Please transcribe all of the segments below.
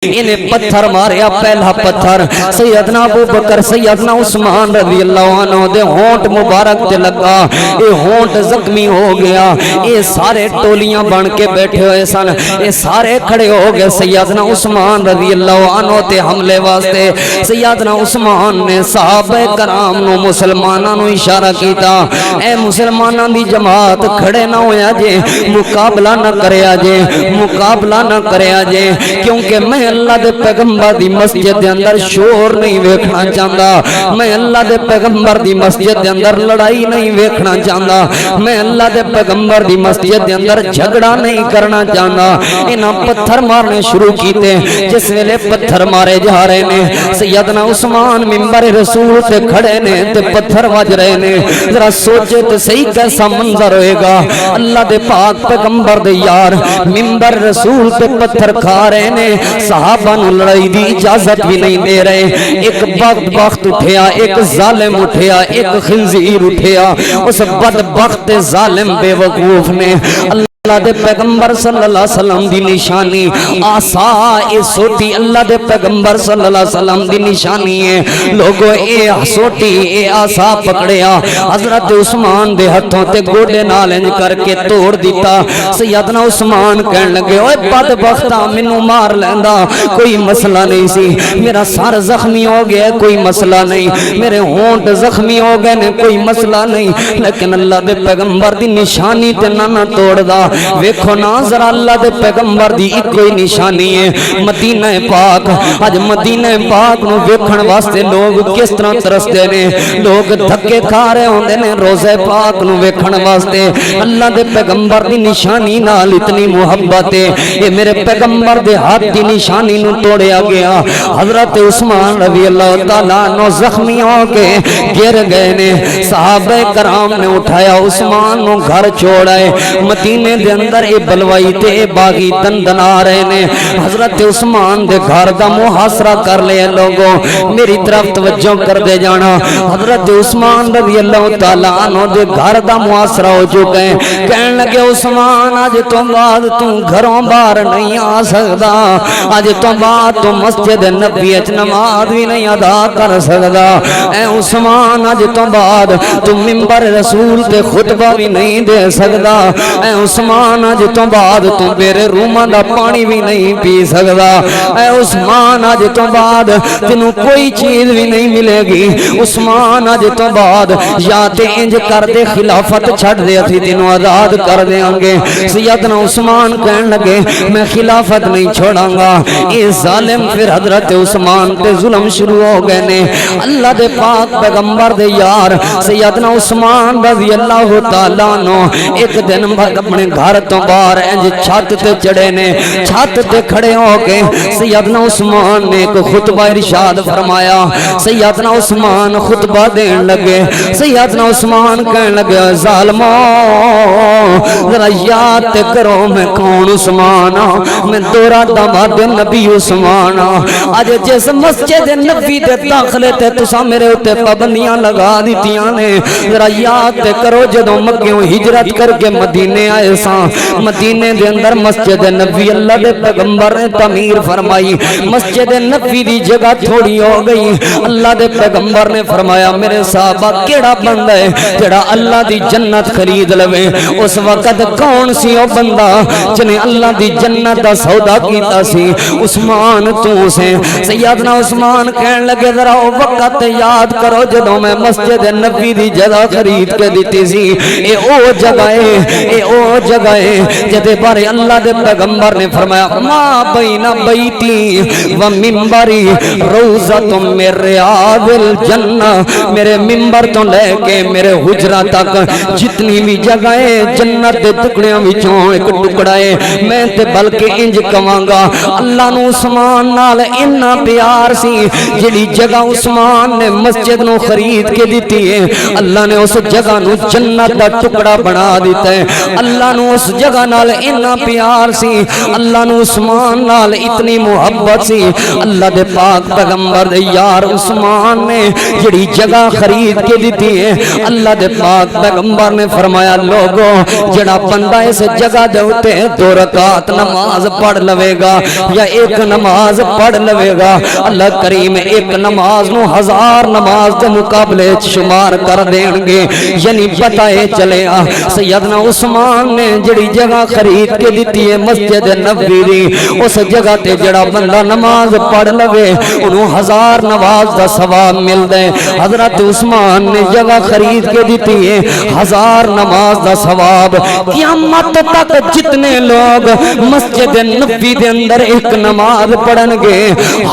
انہیں پتھر ماریا، پہلا پتھر سیدنا ابو بکر سیدنا عثمان رضی اللہ عنہ دے ہونٹ مبارک تے لگا، اے ہونٹ زخمی ہو گیا، اے سارے ٹولیاں بن کے بیٹھے ہوئے سن، اے سارے کھڑے ہو گئے سیدنا عثمان رضی اللہ عنہ تے حملے واسطے۔ سیدنا عثمان نے صحابہ کرام نو مسلماناں نو اشارہ کیتا، اے مسلماناں دی جماعت کھڑے نہ ہویا جے، مقابلہ نہ کریا جے، مقابلہ نہ کریا جے، کیونکہ میں اللہ دے پیغمبر دی مسجد دے اندر شور نہیں ویکھنا چاہتا، میں اللہ دے پیغمبر دی مسجد دے اندر لڑائی نہیں ویکھنا چاہتا، میں اللہ دے پیغمبر دی مسجد دے اندر جھگڑا نہیں کرنا چاہتا۔ انہاں پتھر مارنے شروع کیتے، جس ویلے پتھر مارے جا رہے نے، سیدنا عثمان منبر رسول تے کھڑے نے تے پتھر وج رہے نے، ذرا سوچے تے صحیح کیسا منظر ہوئے گا، اللہ دے پاک پیغمبر دے یار منبر رسول تے پتھر کھا رہے نے، صحابہ نو لڑائی دی اجازت بھی نہیں دے رہے، ایک بدبخت اٹھیا، ایک ظالم اٹھیا، ایک خنزیر اٹھیا، اس بدبخت ظالم بے وقوف نے اللہ دے پیغمبر صلی اللہ علیہ وسلم دی نشانی آسا، اے سوٹی اللہ دے پیغمبر صلی اللہ علیہ وسلم دی نشانی ہے، لوگو اے سوٹی اے آسا پکڑیا، حضرت عثمان دے ہتھوں تے گوڑے نالنج کر کے توڑ دیتا۔ سیدنا عثمان کہن لگے، اوے بدبختہ منو مار لیندا کوئی مسئلہ نہیں سی، میرا سر زخمی ہو گیا کوئی مسئلہ نہیں، میرے ہونٹ زخمی ہو گئے نے کوئی مسئلہ نہیں، لیکن اللہ دے پیغمبر دی نشانی تے نہ توڑ دا۔ ویکھو نا ذرا اللہ دے پیغمبر دی ایک کوئی نشانی ہے، مدینہ پاک، آج مدینہ پاک نو ویکھن واسطے لوگ کس طرح ترستے نے، لوگ دھکے کھا رہے ہوندے نے روزہ پاک نو ویکھن واسطے، اللہ دے پیغمبر دی نشانی نال اتنی محبت ہے، اے میرے پیغمبر دے ہاتھ دی نشانی نو توڑیا گیا۔ حضرت عثمان رضی اللہ تعالیٰ عنہ زخمی ہو کے گر گئے نے، صحابہ کرام نے اٹھایا، عثمان نو گھر چھوڑائے، مدینے دے اندر اے بلوائی تے اے باغی دندن آ رہے نے، حضرت عثمان دے گھر دا محاصرہ کر لے لوگوں، میری طرف توجہ کر دے جانا، حضرت عثمان رضی اللہ تعالیٰ عنہ دے گھر دا محاصرہ ہو چکے ہیں، کہنے لگے عثمان آج تو بعد تو گھروں باہر نہیں آ سکتا، آج تو بعد تو مسجد نبی اچ نماز بھی نہیں ادا کر سکتا، اے عثمان آج تو بعد تو منبر رسول تے خطبہ بھی نہیں دے سکتا، اے عثمان آج تو بعد تو میرے رومہ دا پانی بھی نہیں پی سکتا، اے عثمان آج تو بعد تینوں کوئی چیز بھی نہیں ملے گی، عثمان آج تو بعد یا تے انج کر دے خلافت چھڑ دے تھی تینوں آزاد کر دے آنگے۔ سیدنا عثمان کہن لگے میں خلافت نہیں چھوڑاں گا، اے ظالم پھر حضرت عثمان تے ظلم شروع ہو گئے نے۔ اللہ دے پاک پیغمبر دے یار سیدنا عثمان رضی اللہ تعالیٰ عنہ ایک دن اپنے گھر تو باہر انج چھت تے چڑھے نے، چھت تے کھڑے ہو کے سیدنا عثمان نے ایک خطبہ ارشاد فرمایا، سیدنا عثمان خطبہ دین لگے، سیدنا عثمان کہنے لگے ظالموں ذرا یاد تے کرو میں کون عثمان ہاں، میں دورہ داماد نبی عثمان ہاں، آج جس مسجد نبی دے داخلے تے تسا میرے ہوتے پابندیاں لگا دیتیاں نے، ذرا یاد تے کرو جدوں مکیوں ہجرت کر کے مدینے آئے ساں، مدینے دے اندر مسجد نبی اللہ دے پیغمبر نے تعمیر فرمائی، مسجد نبی دی جگہ تھوڑی ہو گئی، اللہ دے پیغمبر نے فرمایا میرے صحابہ کیڑا بندہ ہے جڑا اللہ دی جنت خرید لوے، اس وقت کون سی او بندہ جنہیں اللہ دی جنت دا سودا کیتا سی، عثمان تو سے۔ سیدنا عثمان کہن لگے ذرا او وقت یاد کرو جدوں میں مسجد نبی دی جگہ خرید کے دیتی سی، اے او جگہ ہے، اے او جگہ ہے جدے بارے اللہ دے پیغمبر نے فرمایا ما بین بیتی و منبری روضۃ من ریاض الجنہ، میرے منبر تو لے کے میرے حجرہ تک جتنی بھی جگہیں جنت دے ٹکڑیاں وچوں ایک ٹکڑا ہے، میں تے بلکہ انج کواں گا اللہ نو عثمان نال اتنا پیار سی، جڑی جگہ عثمان نے مسجد نو خرید کے دیتی ہے اللہ نے اس جگہ نو جنت دا ٹکڑا بنا دیتا ہے، اللہ نو نو اس جگہ نال اتنا پیار سی، اللہ نو عثمان نال اتنی محبت سی، اللہ دے پاک پیغمبر دے یار عثمان نے جڑی جگہ خرید کے دیتی ہے، اللہ دے پاک پیغمبر نے فرمایا لوگو جڑا بندہ اس جگہ دے ہوتے 2 رکعت نماز پڑھ لوے گا یا 1 نماز پڑھ لوے گا، اللہ کریم 1 نماز نو 1000 نماز دے مقابلے شمار کر دیں گے۔ یعنی بتائے چلے سیدنا عثمان نے جڑی جگہ خرید کے دیتی ہے مسجد نبوی دی، اس جگہ تے جڑا بندہ نماز پڑھ لوے انہوں 1000 نماز دا ثواب مل دے۔ حضرت عثمان نے جگہ خرید کے دیتی ہے 1000 نماز دا ثواب۔ قیامت تک جتنے لوگ مسجد نبوی دے اندر 1 نماز پڑھن گے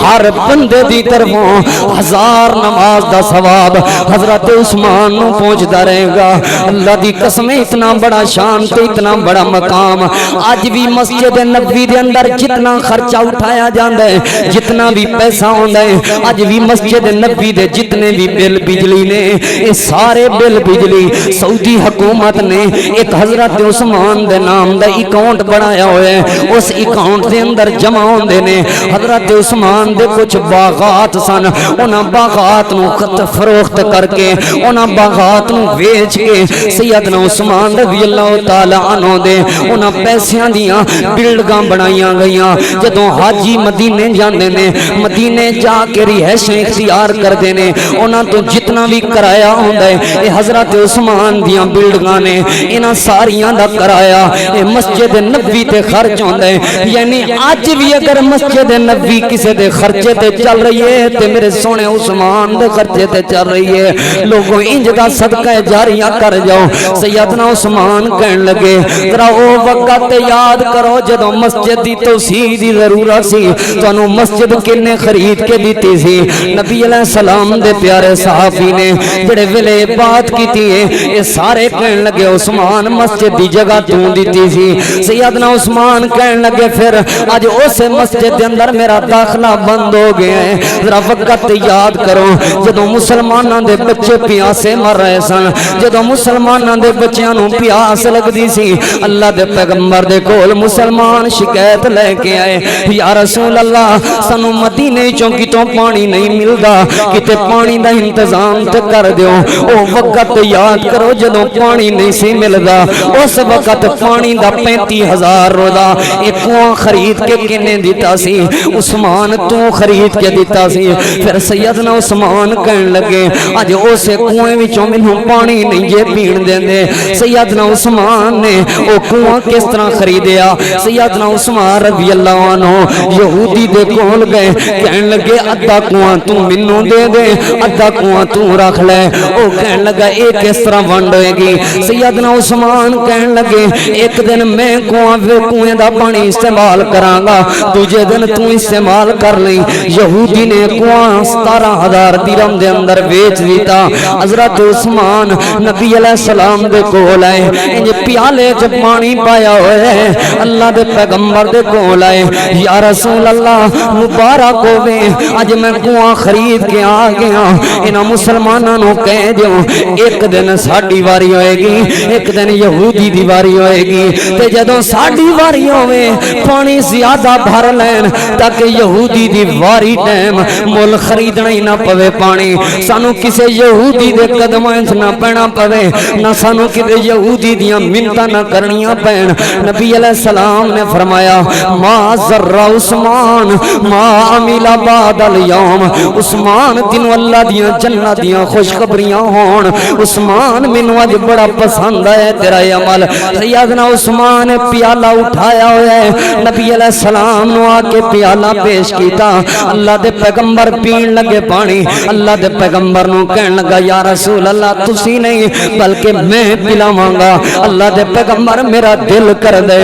ہر بندے دی طرفوں 1000 نماز دا ثواب حضرت عثمان نو پہنچدا رہے گا۔ اللہ دی قسم اتنا بڑا شان تے اتنا بڑا مقام اج بھی مسجد نبوی دے اندر جتنا خرچہ اٹھایا جاندا ہے، جتنا بھی پیسہ ہوندا ہے، اج بھی مسجد نبوی دے جتنے بھی بل بجلی نے یہ سارے بل بجلی سعودی حکومت نے ایک حضرت عثمان دے نام دا اکاؤنٹ بنایا ہوا ہے، اس اکاؤنٹ دے اندر جمع ہوندے نے۔ حضرت عثمان دے کچھ باغات سن، انہاں باغات نو فروخت کر کے انہاں باغات نو ویچ کے سیدنا عثمان رضی اللہ تعالی عنہ دے انہاں پیسیاں دیاں بلڈنگاں بنائیاں گئیاں۔ جدوں حاجی مدینے جاندے نے مدینے جا کے رہائش اختیار کردے نے، انہاں تو جتنا بھی کرایہ ہوندا ہے اے حضرت عثمان دیاں بلڈنگاں نے، انہاں ساریاں دا کرایہ اے مسجد نبوی تے خرچ ہوندا ہے۔ یعنی اج بھی اگر مسجد نبوی کسے دے خرچے تے چل رہی ہے تے میرے سونے عثمان دے خرچے تے چل رہی ہے۔ لوگوں انج دا صدقہ جاریہ کر جاؤ۔ سیدنا عثمان کہن لگے ذرا او وقت یاد کرو جدوں مسجد دی توسیع دی ضرورت سی، تانوں مسجد کنے خرید کے دیتی سی؟ نبی علیہ السلام دے پیارے صحابی نے جڑے ویلے بات کیتی ہے اے سارے کہن لگے عثمان مسجد دی جگہ تو دیتی سی۔ سیدنا عثمان کہن لگے پھر اج اس مسجد دے اندر میرا داخلہ بند ہو گیا ہے۔ ذرا وقت یاد کرو جدوں مسلماناں دے بچے پیاسے مر رہے سن، جدوں مسلماناں دے بچیاں نوں پیاس لگدی سی، اللہ دے پیغمبر دے کول مسلمان شکایت لے کے آئے، یا رسول اللہ سانوں مدینے چوں کتوں پانی نہیں ملدا، کتے پانی دا انتظام تے کر دیو۔ او وقت یاد کرو جدوں پانی نہیں سی ملدا، اس وقت پانی دا 35,000 رودا ایک کنواں خرید کے کنے دیتا سی؟ عثمان تو خرید کے دیتا سی۔ پھر سیدنا عثمان کہن لگے اج اسے کنویں وچوں مینوں پانی نہیں جے پین دیندے۔ سیدنا عثمان نے او کنواں کس طرح خریدیا؟ سیدنا عثمان رضی اللہ عنہ یہودی دے کول گئے، کہن لگے ادھا کنواں تو مینوں دے دے، ادھا کنواں تو رکھ لے۔ او کہن لگا اے کس طرح ونڈ ہوئے گی؟ سیدنا عثمان کہن لگے ایک دن میں کنویں دا پانی استعمال کراں گا، دوجے دن تو استعمال کر لیں۔ یہودی نے کنواں 17,000 درہم دے اندر بیچ دیتا۔ حضرت عثمان نبی علیہ السلام دے کول آئے، انج پیالے چ پانی پایا ہوئے ہے، اللہ دے پیغمبر دے کول آئے، یا رسول اللہ مبارک ہوے اج میں کنواں خرید کے آ گیا، انہاں مسلماناں نوں کہہ دیو ایک دن ساڈی واری ہوئے گی، ایک دن یہودی دی واری ہوئے گی، تے جدوں ساڈی واری ہوے پانی زیادہ بھر لین تاکہ یہودی دی واری ٹائم مول خریدنا ہی نہ پوے پانی، سانو کسے یہودی دے قدماں وچ نہ پینا پوے، نہ سانو کسے یہودی دیاں منتاں نہ کرنیاں پین۔ نبی علیہ السلام نے فرمایا ما ذر عثمان ما عمل بعد اليوم، عثمان تینوں اللہ دیاں جنت دیاں خوشخبریاں ہون، عثمان مینوں اج بڑا پسند ہے تیرا یہ عمل۔ سیدنا عثمان پیالہ اٹھایا ہوا ہے، نبی علیہ السلام نو آ کے پیالہ پیش کیتا، اللہ دے پیغمبر پین لگے پانی، اللہ دے پیغمبر نو کہن لگا یا رسول اللہ تسی نہیں بلکہ میں پلاواں گا۔ اللہ دے پیغمبر میرا دل کر دے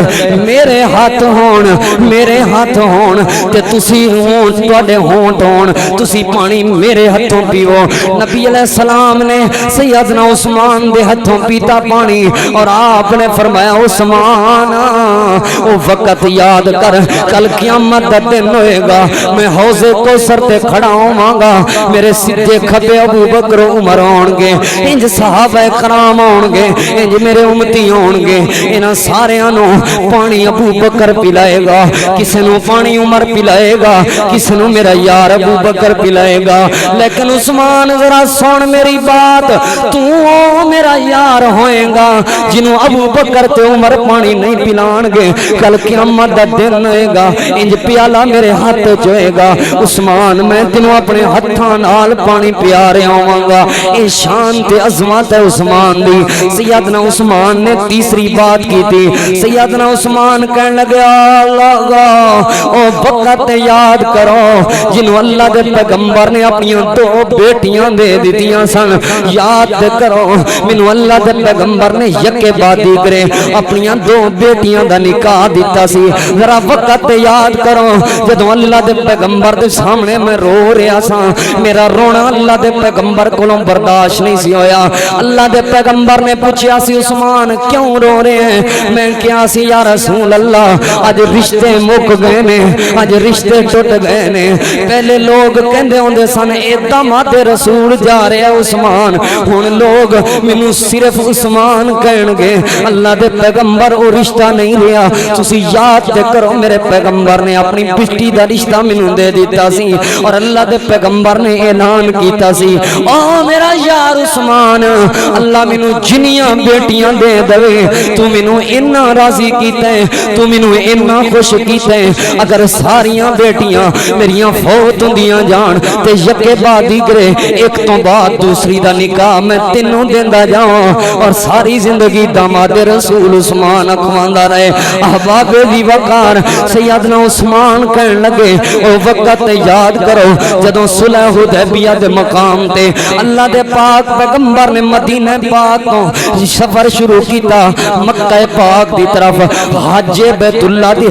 میرے ہاتھ ہون، میرے ہاتھ ہون تے تسی ہون، تواڈے ہونٹ ہون، تسی پانی میرے ہاتھ ہتھوں پیو. نبی علیہ السلام نے سیدنا عثمان دے ہتھوں پیتا پانی اور آپ نے فرمایا عثمان او وقت یاد کر, کل قیامت دا دن ہوئے گا, میں حوض کوثر تے کھڑا ہوں گا, میرے سجے کھبے ابو بکر عمر ہون گے, انج صحابہ کرام ہون گے, انج میرے امتی ہون گے, انہاں ساریاں نو پانی ابو بکر پلائے گا, کسے نو پانی عمر پلائے گا, کسے نو میرا یار ابو بکر پلائے گا. لیکن عثمان ذرا سن میری بات, تو میرا یار ہوئے گا جنوں ابو بکر تے عمر پانی نہیں پلان گے, کل قیامت دا دن ہوئے گا, انج پیالہ میرے ہاتھ چوئے گا, عثمان میں تینوں اپنے ہتھاں نال پانی پیا رہا ہوں گا. اے شان تے عظمت ہے عثمان دی. سیدنا عثمان نے تیسری بات کی تھی. سیدنا عثمان کہنے لگے اللہ او وقت یاد کرو جنوں اللہ دے پیغمبر نے اپنی دو بیٹیاں دے دیتیاں سن, یاد کرو مینوں اللہ دے پیغمبر نے یکے بعد دیگرے اپنی دو بیٹیاں دا نکاح دیتا سی. ذرا وقت یاد کرو جدوں اللہ دے پیغمبر دے سامنے میں رو رہا سا, میرا رونا اللہ دے پیغمبر کولوں برداشت نہیں سی ہویا. اللہ دے پیغمبر نے پوچھیا سی عثمان کیوں رو رہے ہیں؟ میں کیا سی یا رسول اللہ اج رشتے مک گئے نے, اج رشتے ٹوٹ گئے نے. پہلے لوگ کہندے ہوندے سن ایدا ماتے رسول جا رہے ہیں عثمان, ہن لوگ مینوں صرف عثمان کہن گے, اللہ دے پیغمبر او رشتہ نہیں رہا. تسی یاد تے کرو میرے پیغمبر نے اپنی بیٹی دا رشتہ مینوں دے دیتا سی, اور اللہ دے پیغمبر نے اعلان کیتا سی او میرا یار عثمان اللہ مینوں جنیاں بیٹیاں دے دے, تو مینوں اتنا راضی کیتا ہے, تو مینوں اتنا خوش کیتا ہے, اگر ساریاں بیٹیاں میریاں فوت ہوندیاں جان تے یکے بعد دیگرے ایک تو بعد دوسری دا نکاح میں تینوں دیندا جاواں, اور ساری زندگی داماد رسول عثمان اکھواندا رہے. احباب دی وقار سیدنا عثمان کہن لگے او وقت یاد کرو جدوں صلح حدیبیہ دے مقام تے اللہ دے پاک پیغمبر نے مدینہ پاک تو سفر شروع کیتا مکہ پاک دی طرف, حج بیت اللہ دی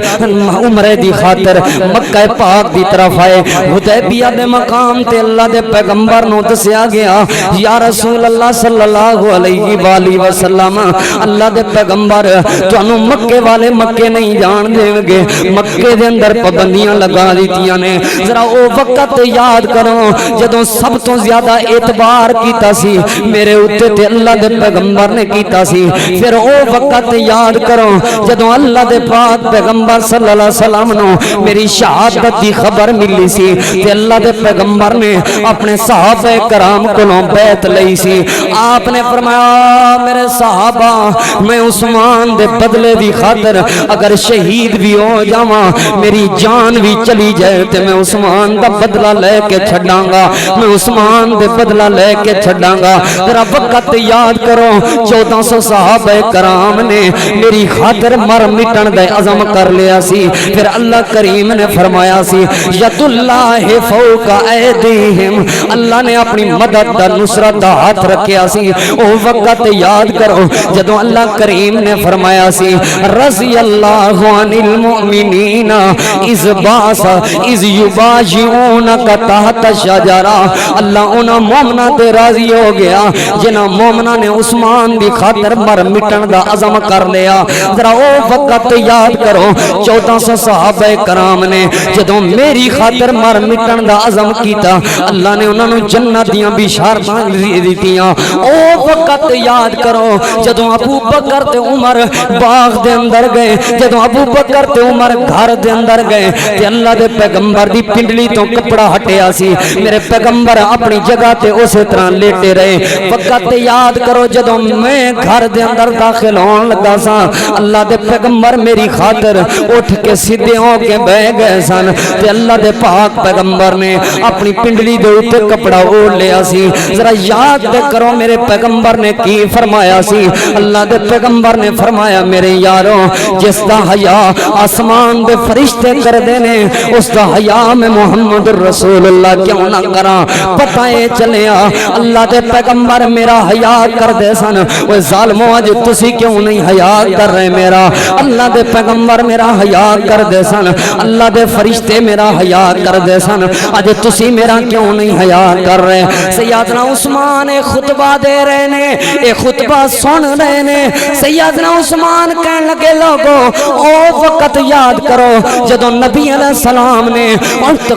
عمرے دی خاطر مکہ پاک دی طرف آئے. حدیبیہ دے مقام تے اللہ دے پیغمبر نو دسیا گیا یا رسول اللہ صلی اللہ علیہ وآلہ وسلم اللہ دے پیغمبر تانوں مکے والے مکے نہیں جان دیں گے, مکے دے اندر پابندیاں لگا دیتیاں نے. ذرا او وقت یاد کرو جدوں سب تو زیادہ اعتبار کیتا سی میرے اوتے تے اللہ دے پیغمبر نے کیتا سی. پھر او وقت یاد کرو جدوں اللہ دے پاک پیغمبر صلی اللہ علیہ وسلم نو میری شہادت دی خبر ملی سی تے اللہ دے پیغمبر نے اپنے صحابہ کرام کولوں بیعت لئی سی. آپ نے فرمایا میرے صحابہ میں عثمان دے بدلے دی خاطر اگر شہید بھی ہو جاواں, میری جان بھی چلی جائے تے میں عثمان دا بدلہ لے کے چھڈاں گا, میں عثمان دے بدلہ لے کے چھڈاں گا. ذرا وقت یاد کرو 1400 صحابہ کرام نے میری خاطر مر مٹن دا عزم کر لیا سی. پھر اللہ کریم نے فرمایا سی ید اللہ فوق ایدیہم, اللہ نے اپنی مدد دا نصرت دا ہاتھ رکھیا سی. او وقت یاد کرو جدوں اللہ کریم نے فرمایا سی رضی اللہ عن المؤمنین اذ باس اذ یبایعونک تحت الشجرہ, اللہ انہاں مومناں تے راضی ہو گیا جنہاں مومناں نے عثمان دی خاطر مر مٹن دا عزم کر لیا. ذرا او وقت یاد کرو 1400 صحابہ کرام نے جدوں میری خاطر مر مٹن دا عزم کیتا, اللہ نے انہاں نو جنت دیاں بشارتاں دتیاں. او وقت یاد کرو جدوں ابو بکر تے عمر باغ دے اندر گئے, جدوں ابو بکر تے عمر گھر دے اندر گئے تے اللہ دے پیغمبر دی پنڈلی تو کپڑا ہٹیا سی, میرے پیغمبر اپنی جگہ تے اسی طرح لیٹے رہے. وقت یاد کرو جدوں میں گھر دے اندر داخل ہون لگا سا, اللہ دے پیغمبر میری خاطر اٹھ کے سیدھے ہو کے بیٹھ گئے سن تے اللہ دے پاک پیغمبر نے اپنی پنڈلی دے اوتے کپڑا اوڑھ لیا سی. ذرا یاد کرو میرے پیغمبر نے کی فرمایا سی. اللہ دے پیغمبر نے فرمایا میرے یارو جس دا حیا آسمان دے فرشتے کر دینے اس دا حیا میں محمد رسول اللہ کیوں نہ کراں. پتہ اے چلیا اللہ دے پیغمبر میرا حیا کر دے سن, وہ ظالمو اج تسی کیوں نہیں حیا کر رہے میرا. اللہ دے پیغمبر میرا حیا کر دے سن, اللہ دے فرشتے میرا حیا کر دے سن, اج تسی میرا کیوں نہیں نہیں حیا کر رہے. سیدنا عثمان خطبہ دے رہے نے, اے خطبہ سن رہے نے. سیدنا عثمان کہنے لگے لوگو او وقت یاد کرو جدو نبی علیہ السلام نے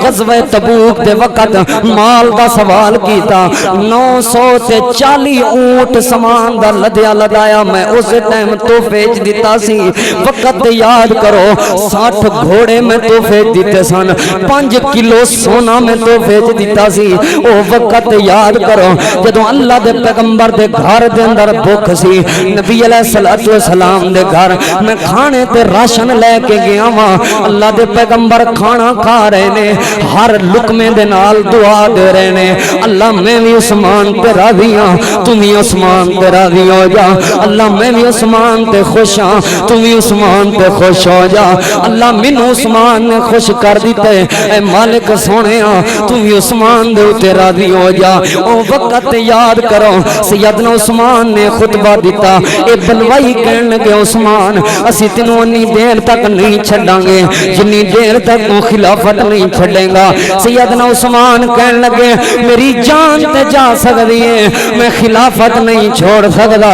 غزوہ تبوک دے وقت مال دا سوال کیتا, 940 اونٹ سامان دا لدیا لدایا میں اس ٹائم تحفے دیتا سی. وقت یاد کرو 60 گھوڑے میں تحفے دیتے سن, 5 کلو سونا میں تحفے دیتا سی. او وقت یاد کرو جدو اللہ دے پیغمبر دے گھر دے اندر بھوک سی, نبی علیہ السلام دے گھر میں کھانے تے راشن لے کے گیا ہاں. اللہ دے پیغمبر کھانا کھا رہے نے, ہر لقمے دے نال دعا دے رہے نے, اللہ میں بھی عثمان تے راضی ہاں, تم بھی عثمان تے راضی ہو جا. اللہ میں بھی عثمان تے خوش ہاں, تم بھی عثمان تے خوش ہو جا. اللہ مینوں عثمان نے خوش کر دیتے, اے مالک سونے ہاں تم بھی عثمان دے تے راضی ہو جا. او وقت یاد کرو سیدنا عثمان نے خطبہ دیتا. اے بلوائی کہن لگے عثمان اسی تینوں انی دیر تک نہیں چھڑاں گے جنی دیر تک تو خلافت نہیں چھڑیں گا. سیدنا عثمان کہن لگے میری جان تے جا سکتی ہے, میں خلافت نہیں چھوڑ سکتا.